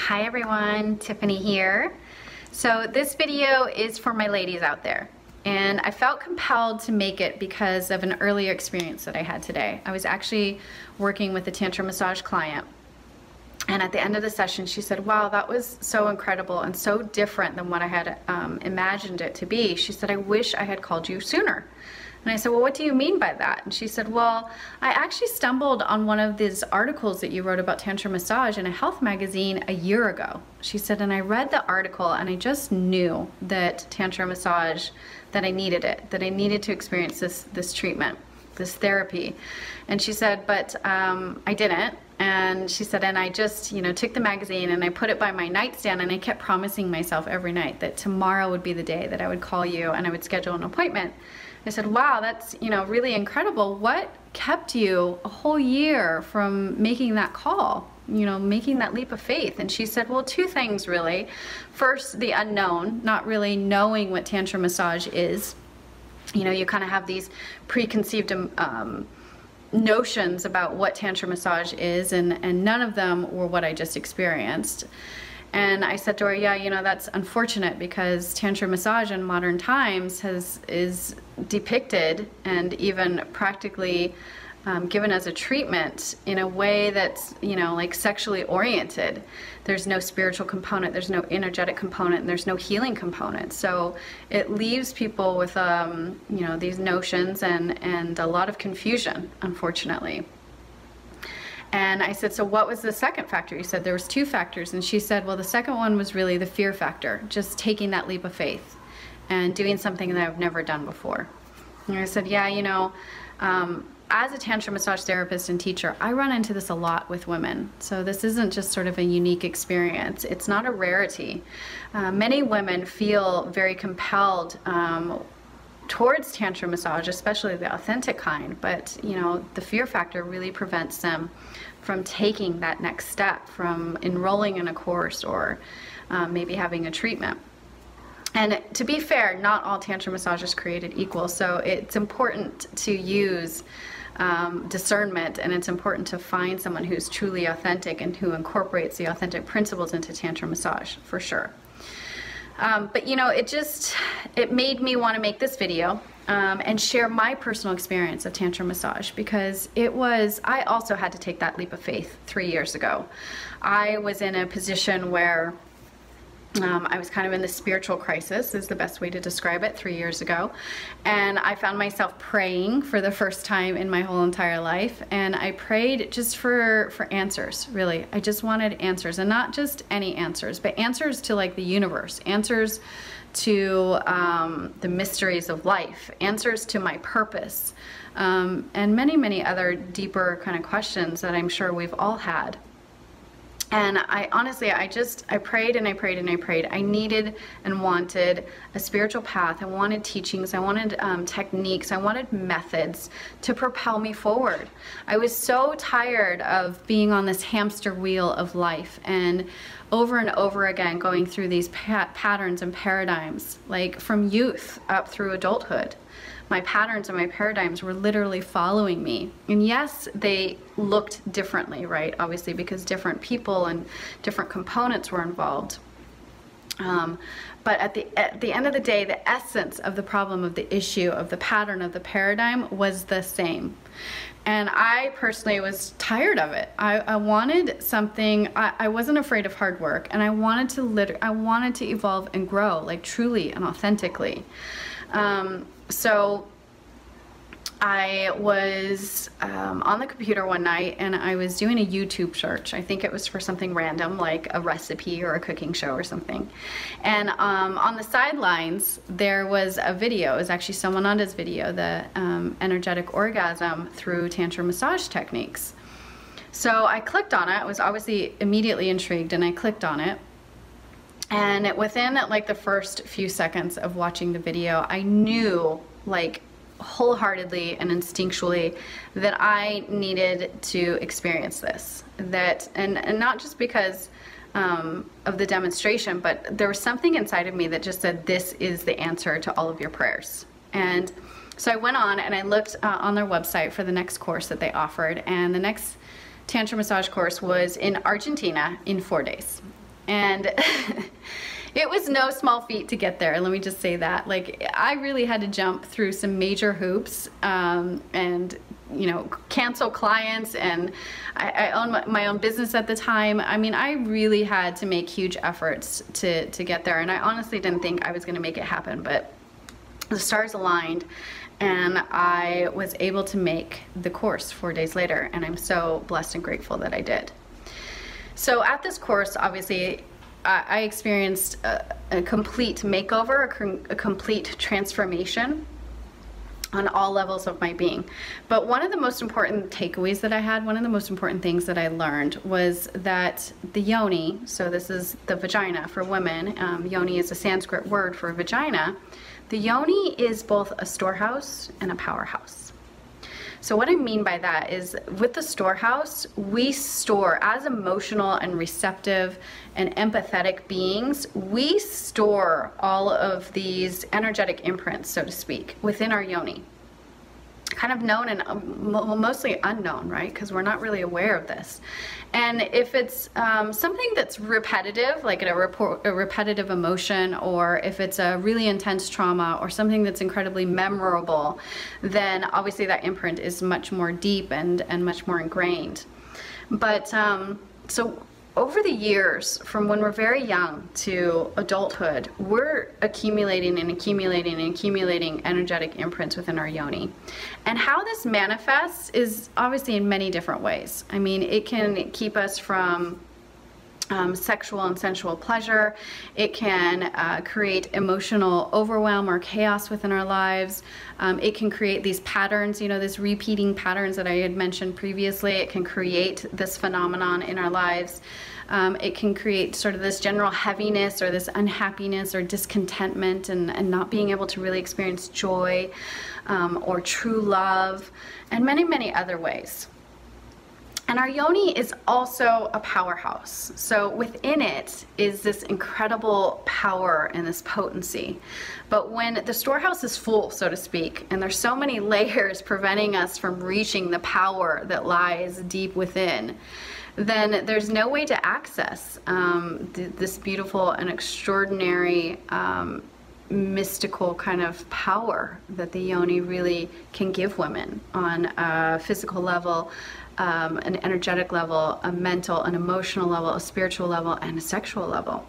Hi everyone, Tiffany here. So this video is for my ladies out there, and I felt compelled to make it because of an earlier experience that I had today. I was actually working with a Tantra massage client, and at the end of the session she said, wow, that was so incredible and so different than what I had imagined it to be. She said, I wish I had called you sooner. And I said, well, what do you mean by that? And she said, well, I actually stumbled on one of these articles that you wrote about Tantra massage in a health magazine a year ago. She said, and I read the article and I just knew that Tantra massage, that I needed it, that I needed to experience this treatment, this therapy. And she said, but I didn't. And she said, and I just, took the magazine and I put it by my nightstand, and I kept promising myself every night that tomorrow would be the day that I would call you and I would schedule an appointment. I said, wow, that's, really incredible. What kept you a whole year from making that call, making that leap of faith? And she said, well, two things really. First, the unknown, not really knowing what Tantra massage is. You kind of have these preconceived notions about what Tantra massage is, and none of them were what I just experienced. And I said to her, yeah, that's unfortunate, because Tantra massage in modern times is depicted and even practically given as a treatment in a way that's, like sexually oriented. There's no spiritual component, there's no energetic component, and there's no healing component. So it leaves people with, these notions and a lot of confusion, unfortunately. And I said, so what was the second factor? You said there was two factors. And she said, well, the second one was really the fear factor, just taking that leap of faith and doing something that I've never done before. And I said, yeah, as a Tantra massage therapist and teacher, I run into this a lot with women. So this isn't just sort of a unique experience. It's not a rarity. Many women feel very compelled towards Tantra massage, especially the authentic kind, but the fear factor really prevents them from taking that next step, from enrolling in a course or maybe having a treatment. And to be fair, not all Tantra massage is created equal, so it's important to use discernment, and it's important to find someone who's truly authentic and who incorporates the authentic principles into Tantra massage, for sure. But it made me want to make this video and share my personal experience of Tantra massage, because I also had to take that leap of faith 3 years ago. I was in a position where I was kind of in the spiritual crisis, is the best way to describe it, 3 years ago. And I found myself praying for the first time in my whole entire life. And I prayed just for answers, really. I just wanted answers, and not just any answers, but answers to like the universe, answers to the mysteries of life, answers to my purpose, and many, many other deeper kind of questions that I'm sure we've all had. And I prayed and I prayed and I prayed. I needed and wanted a spiritual path. I wanted teachings. I wanted techniques. I wanted methods to propel me forward. I was so tired of being on this hamster wheel of life and over again going through these patterns and paradigms, like from youth up through adulthood. My patterns and my paradigms were literally following me. And yes, they looked differently, right? Obviously, because different people and different components were involved. But at the end of the day, the essence of the problem, of the issue, of the pattern, of the paradigm was the same. And I personally was tired of it. I wanted something. I wasn't afraid of hard work, and I wanted to evolve and grow, like truly and authentically. So I was on the computer one night, and I was doing a YouTube search. I think it was for something random, like a recipe or a cooking show or something. And on the sidelines, there was a video. It was actually Somananda's video, the energetic orgasm through Tantra massage techniques. So I clicked on it. I was obviously immediately intrigued, and I clicked on it. And within like the first few seconds of watching the video, I knew, like wholeheartedly and instinctually, that I needed to experience this. And not just because of the demonstration, but there was something inside of me that just said, this is the answer to all of your prayers. And so I went on and I looked on their website for the next course that they offered, and the next Tantra massage course was in Argentina in 4 days. And it was no small feat to get there, let me just say that. Like, I really had to jump through some major hoops, and you know, cancel clients, and I owned my own business at the time. I mean, I really had to make huge efforts to get there, and I honestly didn't think I was going to make it happen, but the stars aligned, and I was able to make the course 4 days later, and I'm so blessed and grateful that I did. So at this course, obviously, I experienced a complete makeover, a complete transformation on all levels of my being. But one of the most important takeaways that I had, one of the most important things that I learned was that the yoni, so this is the vagina for women, yoni is a Sanskrit word for vagina, the yoni is both a storehouse and a powerhouse. So what I mean by that is, with the storehouse, we store, as emotional and receptive and empathetic beings, we store all of these energetic imprints, so to speak, within our yoni. Kind of known and mostly unknown, right? Because we're not really aware of this. And if it's something that's repetitive, like a repetitive emotion, or if it's a really intense trauma or something that's incredibly memorable, then obviously that imprint is much more deep and much more ingrained. But so over the years, from when we're very young to adulthood, we're accumulating and accumulating and accumulating energetic imprints within our yoni. And how this manifests is obviously in many different ways. I mean, it can keep us from sexual and sensual pleasure. It can create emotional overwhelm or chaos within our lives. It can create these patterns, you know, these repeating patterns that I had mentioned previously. It can create this phenomenon in our lives. It can create sort of this general heaviness or this unhappiness or discontentment, and not being able to really experience joy or true love, and many, many other ways. And our yoni is also a powerhouse. So within it is this incredible power and this potency. But when the storehouse is full, so to speak, and there's so many layers preventing us from reaching the power that lies deep within, then there's no way to access this beautiful and extraordinary mystical kind of power that the yoni really can give women on a physical level, an energetic level, a mental, an emotional level, a spiritual level, and a sexual level.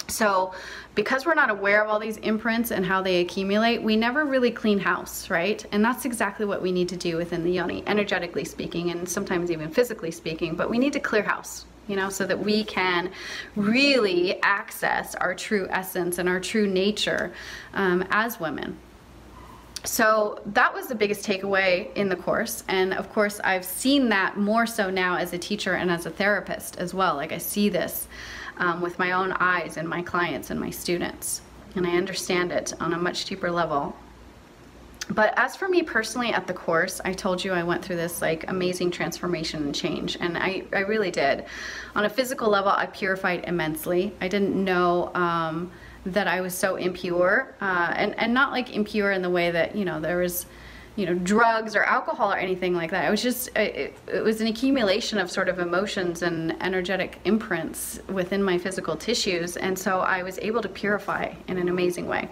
So because we're not aware of all these imprints and how they accumulate, we never really clean house, right? And that's exactly what we need to do within the yoni, energetically speaking, and sometimes even physically speaking. But we need to clear house, you know, so that we can really access our true essence and our true nature as women. So that was the biggest takeaway in the course. And of course, I've seen that more so now as a teacher and as a therapist as well. Like, I see this with my own eyes in my clients and my students, and I understand it on a much deeper level. But as for me personally at the course, I told you I went through this like amazing transformation and change, and I really did. On a physical level, I purified immensely. I didn't know that I was so impure, and not like impure in the way that, you know, there was, you know, drugs or alcohol or anything like that. It was just, it was an accumulation of sort of emotions and energetic imprints within my physical tissues, and so I was able to purify in an amazing way.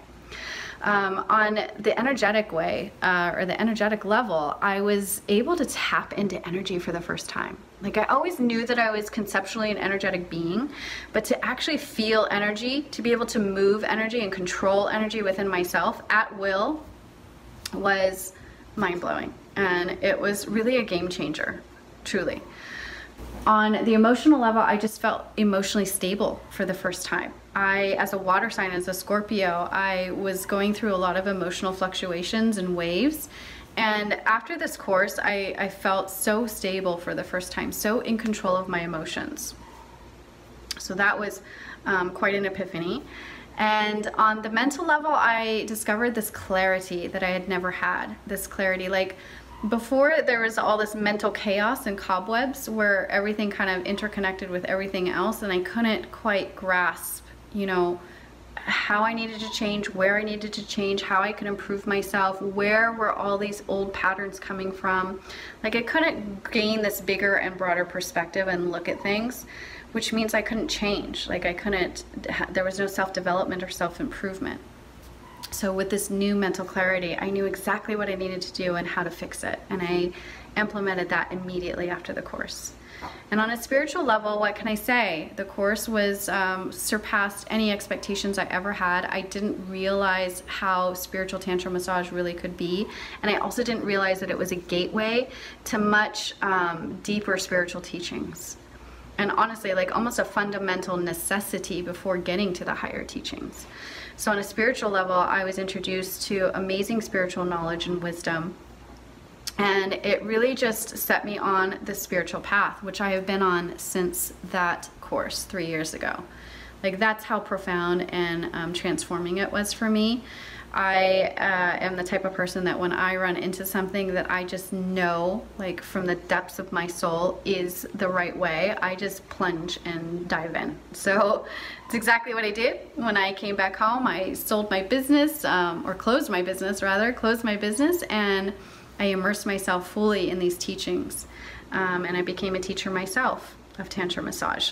On the energetic way, or the energetic level, I was able to tap into energy for the first time. Like, I always knew that I was conceptually an energetic being, but to actually feel energy, to be able to move energy and control energy within myself at will, was mind-blowing. And it was really a game changer, truly. On the emotional level, I just felt emotionally stable for the first time. As a water sign, as a Scorpio, I was going through a lot of emotional fluctuations and waves. And after this course, I felt so stable for the first time, so in control of my emotions. So that was quite an epiphany. And on the mental level, I discovered this clarity that I had never had. This clarity, like, before there was all this mental chaos and cobwebs where everything kind of interconnected with everything else, and I couldn't quite grasp, you know, how I needed to change, where I needed to change, how I could improve myself, where were all these old patterns coming from. Like, I couldn't gain this bigger and broader perspective and look at things, which means I couldn't change. Like, there was no self-development or self-improvement. So with this new mental clarity, I knew exactly what I needed to do and how to fix it. And I implemented that immediately after the course. And on a spiritual level, what can I say? The course was surpassed any expectations I ever had. I didn't realize how spiritual Tantra massage really could be. And I also didn't realize that it was a gateway to much deeper spiritual teachings. And honestly, like almost a fundamental necessity before getting to the higher teachings. So on a spiritual level, I was introduced to amazing spiritual knowledge and wisdom. And it really just set me on the spiritual path, which I have been on since that course 3 years ago. Like, that's how profound and transforming it was for me. I am the type of person that when I run into something that I just know, like from the depths of my soul, is the right way, I just plunge and dive in. So it's exactly what I did. When I came back home, I sold my business, or closed my business, and I immersed myself fully in these teachings. And I became a teacher myself of Tantra massage.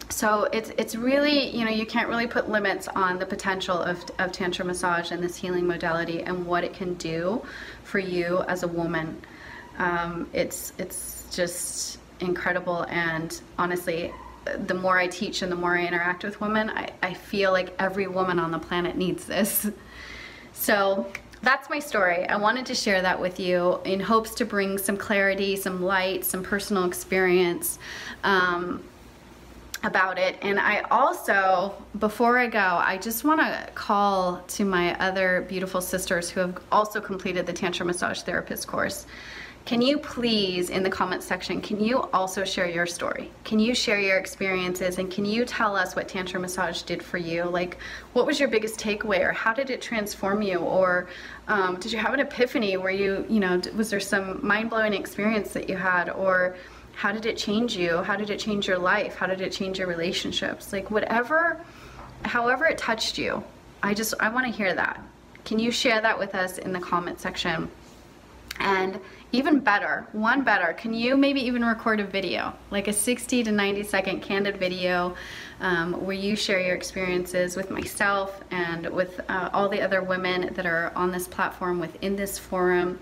So it's really, you know, you can't really put limits on the potential of Tantra massage and this healing modality and what it can do for you as a woman. It's just incredible, and honestly, the more I teach and the more I interact with women, I feel like every woman on the planet needs this. So that's my story. I wanted to share that with you in hopes to bring some clarity, some light, some personal experience about it. And I also, before I go, I just want to call to my other beautiful sisters who have also completed the Tantra Massage Therapist course. Can you please, in the comment section, can you also share your story? Can you share your experiences, and can you tell us what Tantra massage did for you? Like, what was your biggest takeaway, or how did it transform you? Or did you have an epiphany where you know, was there some mind-blowing experience that you had? Or how did it change you? How did it change your life? How did it change your relationships? Like, whatever, however it touched you, I want to hear that. Can you share that with us in the comment section? And even better, can you maybe even record a video, like a 60 to 90 second candid video where you share your experiences with myself and with all the other women that are on this platform within this forum.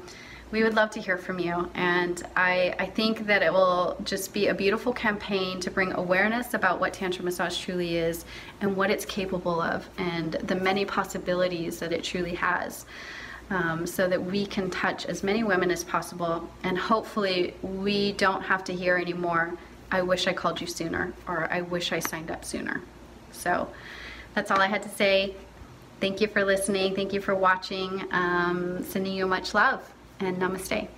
We would love to hear from you, and I think that it will just be a beautiful campaign to bring awareness about what Tantra massage truly is and what it's capable of and the many possibilities that it truly has, so that we can touch as many women as possible, and hopefully we don't have to hear anymore, "I wish I called you sooner," or "I wish I signed up sooner." So that's all I had to say. Thank you for listening. Thank you for watching. Sending you much love. And namaste.